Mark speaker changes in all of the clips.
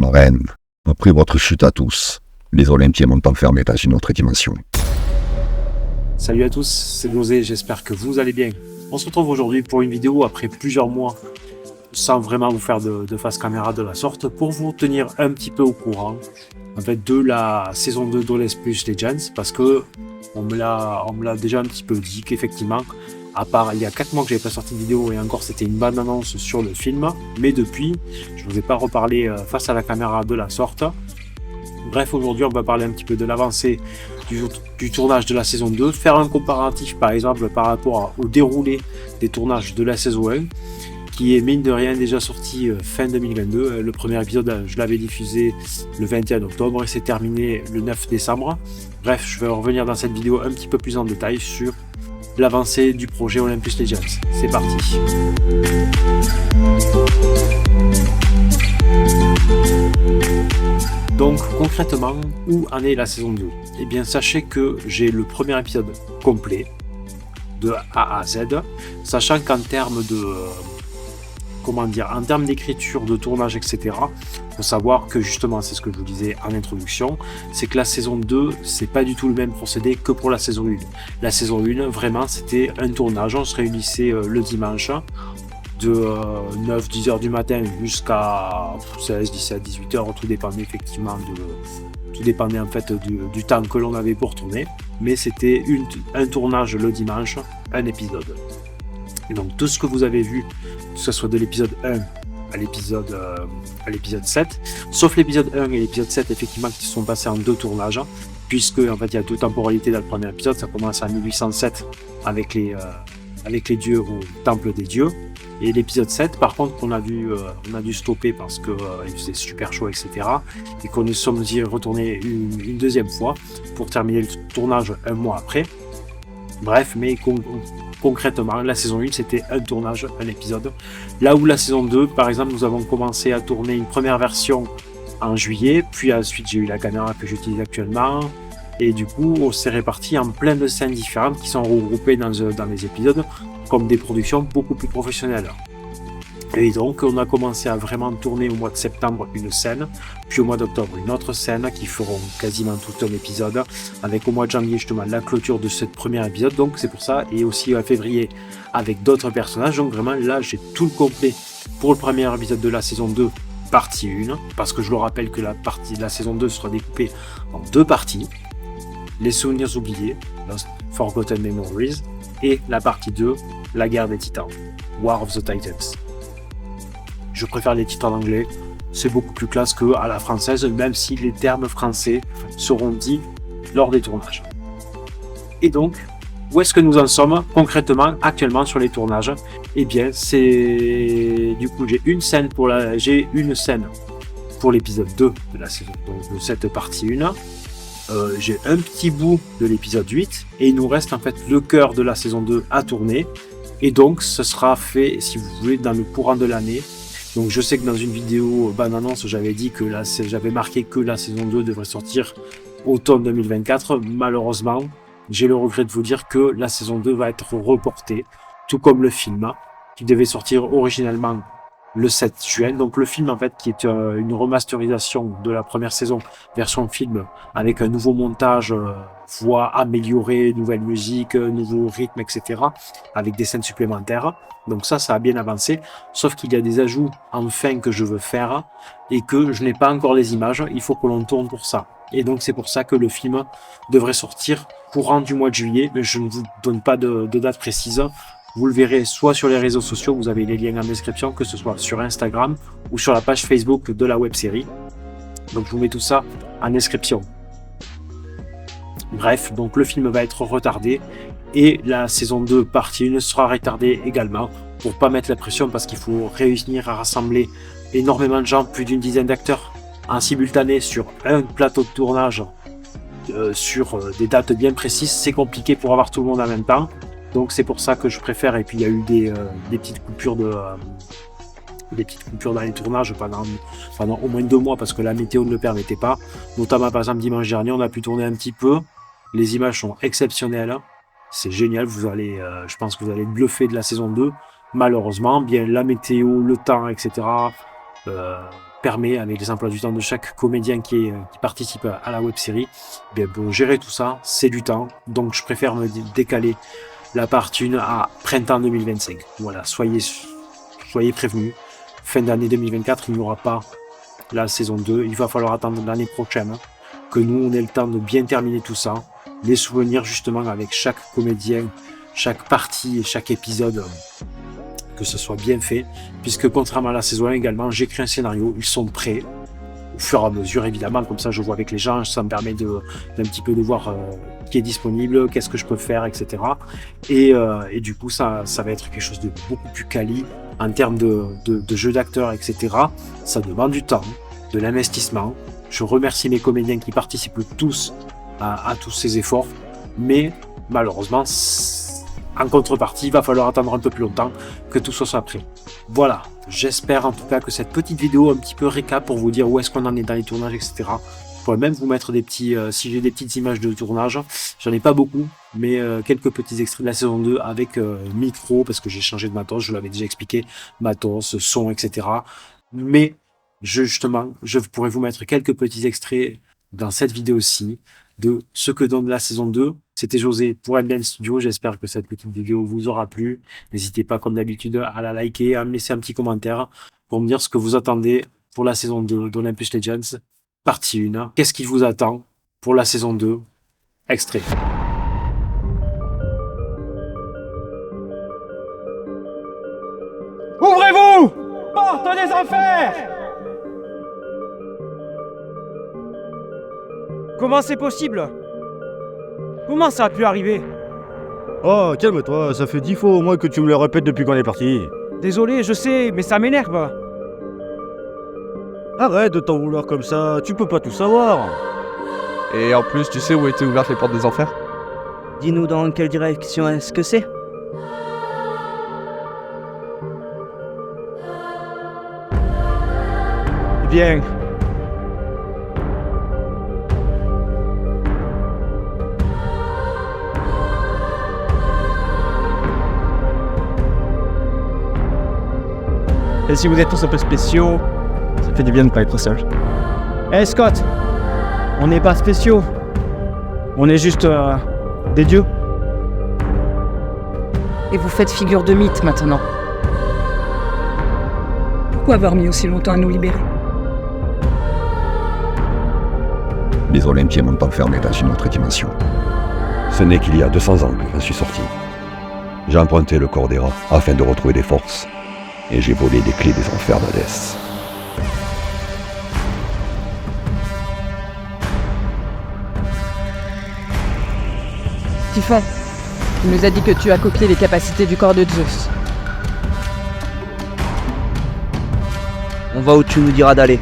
Speaker 1: Ma reine, après votre chute à tous, les Olympiens m'ont enfermé dans une autre dimension.
Speaker 2: Salut à tous, c'est Nosé, j'espère que vous allez bien. On se retrouve aujourd'hui pour une vidéo après plusieurs mois, sans vraiment vous faire de face caméra de la sorte, pour vous tenir un petit peu au courant en fait, de la saison 2 d'Oles Plus Legends, parce que on me l'a déjà un petit peu dit qu'effectivement, à part il y a 4 mois que j'avais pas sorti de vidéo et encore c'était une bonne annonce sur le film, mais depuis, je ne vous ai pas reparlé face à la caméra de la sorte. Bref, aujourd'hui on va parler un petit peu de l'avancée du tournage de la saison 2, faire un comparatif par exemple par rapport au déroulé des tournages de la saison 1, qui est mine de rien déjà sorti fin 2022. Le premier épisode, je l'avais diffusé le 21 octobre et c'est terminé le 9 décembre. Bref, je vais revenir dans cette vidéo un petit peu plus en détail sur l'avancée du projet Olympus Legends. C'est parti. Donc concrètement, où en est la saison 2 ? Eh bien sachez que j'ai le premier épisode complet, de A à Z, sachant qu'en termes de... en termes d'écriture, de tournage, etc., il faut savoir que justement, c'est ce que je vous disais en introduction, c'est que la saison 2, c'est pas du tout le même procédé que pour la saison 1. La saison 1, vraiment, c'était un tournage, on se réunissait le dimanche, de 9-10 heures du matin jusqu'à 16, 17, 18 heures, tout dépendait effectivement en fait du temps que l'on avait pour tourner, mais c'était un tournage le dimanche, un épisode. Et donc tout ce que vous avez vu, que ce soit de l'épisode 1 à l'épisode 7, sauf l'épisode 1 et l'épisode 7 effectivement qui sont passés en deux tournages, puisque en fait il y a deux temporalités dans le premier épisode. Ça commence en 1807 avec les dieux au temple des dieux, et l'épisode 7 par contre on a dû stopper parce que il faisait super chaud, etc., et qu'on nous sommes y retournés une deuxième fois pour terminer le tournage un mois après. Bref, mais concrètement, la saison 1, c'était un tournage, un épisode. Là où la saison 2, par exemple, nous avons commencé à tourner une première version en juillet, puis ensuite j'ai eu la caméra que j'utilise actuellement, et du coup, on s'est répartis en plein de scènes différentes qui sont regroupées dans les épisodes, comme des productions beaucoup plus professionnelles. Et donc, on a commencé à vraiment tourner au mois de septembre une scène, puis au mois d'octobre une autre scène qui feront quasiment tout un épisode, avec au mois de janvier justement la clôture de ce premier épisode, donc c'est pour ça, et aussi en février avec d'autres personnages. Donc vraiment là j'ai tout le complet pour le premier épisode de la saison 2, partie 1, parce que je le rappelle que la saison 2 sera découpée en deux parties, les souvenirs oubliés, Lost Forgotten Memories, et la partie 2, la guerre des titans, War of the Titans. Je préfère les titres en anglais, c'est beaucoup plus classe qu'à la française, même si les termes français seront dits lors des tournages. Et donc, où est-ce que nous en sommes concrètement actuellement sur les tournages ? Eh bien, c'est du coup j'ai une scène pour l'épisode 2 de la saison, donc de cette partie 1. J'ai un petit bout de l'épisode 8 et il nous reste en fait le cœur de la saison 2 à tourner, et donc ce sera fait, si vous voulez, dans le courant de l'année. Donc je sais que dans une vidéo annonce, j'avais dit que j'avais marqué que la saison 2 devrait sortir automne 2024. Malheureusement, j'ai le regret de vous dire que la saison 2 va être reportée, tout comme le film, qui devait sortir originalement le 7 juin. Donc le film en fait qui est une remasterisation de la première saison, version film, avec un nouveau montage, voix améliorée, nouvelle musique, nouveau rythme, etc., avec des scènes supplémentaires. Donc ça a bien avancé, sauf qu'il y a des ajouts en fin que je veux faire et que je n'ai pas encore les images, il faut que l'on tourne pour ça. Et donc c'est pour ça que le film devrait sortir courant du mois de juillet, mais je ne vous donne pas de date précise. Vous le verrez soit sur les réseaux sociaux, vous avez les liens en description, que ce soit sur Instagram ou sur la page Facebook de la web-série. Donc je vous mets tout ça en description. Bref, donc le film va être retardé et la saison 2 partie 1 sera retardée également pour pas mettre la pression, parce qu'il faut réussir à rassembler énormément de gens, plus d'une dizaine d'acteurs en simultané sur un plateau de tournage sur des dates bien précises. C'est compliqué pour avoir tout le monde en même temps. Donc c'est pour ça que je préfère, et puis il y a eu des petites coupures dans les tournages pendant au moins 2 mois parce que la météo ne le permettait pas. Notamment par exemple dimanche dernier, on a pu tourner un petit peu. Les images sont exceptionnelles, c'est génial, je pense que vous allez être bluffé de la saison 2. Malheureusement, bien la météo, le temps, etc. permet, avec les emplois du temps de chaque comédien qui participe à la web-série, pour gérer tout ça, c'est du temps. Donc je préfère me décaler la part 1 à printemps 2025. Voilà, soyez prévenus. Fin d'année 2024, il n'y aura pas la saison 2. Il va falloir attendre l'année prochaine que nous, on ait le temps de bien terminer tout ça. Les souvenirs, justement, avec chaque comédien, chaque partie et chaque épisode, que ce soit bien fait. Puisque, contrairement à la saison 1 également, j'écris un scénario. Ils sont prêts. Au fur et à mesure, évidemment. Comme ça, je vois avec les gens. Ça me permet d'un petit peu de voir qui est disponible, qu'est-ce que je peux faire, etc. Et du coup, ça va être quelque chose de beaucoup plus quali en termes de jeu d'acteurs, etc. Ça demande du temps, de l'investissement. Je remercie mes comédiens qui participent tous à tous ces efforts. Mais malheureusement, en contrepartie, il va falloir attendre un peu plus longtemps que tout soit prêt. Voilà, j'espère en tout cas que cette petite vidéo, un petit peu récap pour vous dire où est-ce qu'on en est dans les tournages, etc. Je pourrais même vous mettre des petits, si j'ai des petites images de tournage, j'en ai pas beaucoup, mais quelques petits extraits de la saison 2 avec micro, parce que j'ai changé de matos, je l'avais déjà expliqué, matos, son, etc. Mais justement, je pourrais vous mettre quelques petits extraits dans cette vidéo-ci de ce que donne la saison 2. C'était José pour MDN Studio, j'espère que cette petite vidéo vous aura plu. N'hésitez pas comme d'habitude à la liker, à me laisser un petit commentaire pour me dire ce que vous attendez pour la saison 2 d'Olympus Legends, partie 1. Qu'est-ce qui vous attend pour la saison 2? Extrait.
Speaker 3: Ouvrez-vous! Porte des enfers! Comment c'est possible? Comment ça a pu arriver?
Speaker 4: Oh, calme-toi, ça fait 10 fois au moins que tu me le répètes depuis qu'on est parti.
Speaker 3: Désolé, je sais, mais ça m'énerve.
Speaker 4: Arrête de t'en vouloir comme ça, tu peux pas tout savoir.
Speaker 5: Et en plus, tu sais où étaient ouvertes les portes des enfers?
Speaker 6: Dis-nous dans quelle direction est-ce que c'est?
Speaker 3: Bien. Et si vous êtes tous un peu spéciaux, ça fait du bien de pas être seul. Hey Scott, on n'est pas spéciaux. On est juste des dieux.
Speaker 7: Et vous faites figure de mythe maintenant. Pourquoi avoir mis aussi longtemps à nous libérer?
Speaker 1: Les Olympiens m'ont enfermé dans une autre dimension.
Speaker 8: Ce n'est qu'il y a 200 ans que j'en suis sorti. J'ai emprunté le corps des rats afin de retrouver des forces. Et j'ai volé les clés des enfers d'Hadès.
Speaker 7: Typhon, tu nous as dit que tu as copié les capacités du corps de Zeus.
Speaker 6: On va où tu nous diras d'aller.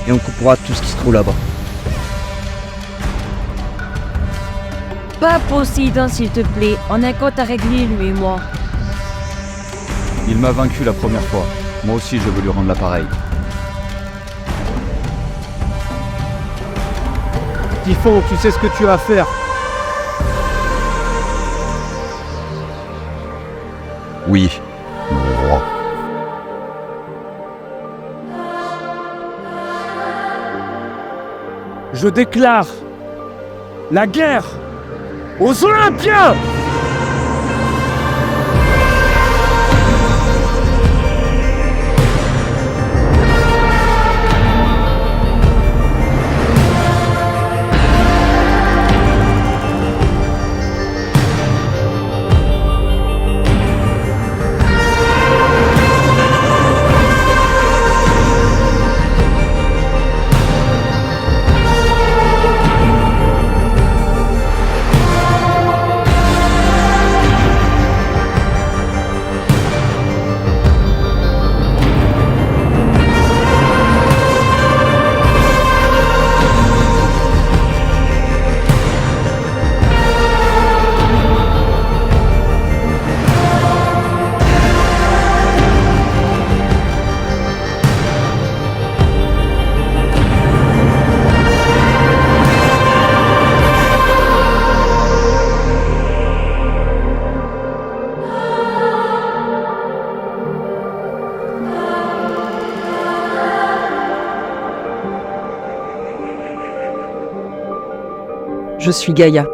Speaker 6: Et on coupera tout ce qui se trouve là-bas.
Speaker 9: Pas Poséidon, s'il te plaît. On a un compte à régler, lui et moi.
Speaker 5: Il m'a vaincu la première fois. Moi aussi, je veux lui rendre l'appareil.
Speaker 3: Typhon, tu sais ce que tu as à faire.
Speaker 1: Oui, mon roi.
Speaker 3: Je déclare la guerre aux Olympiens!
Speaker 7: Je suis Gaïa.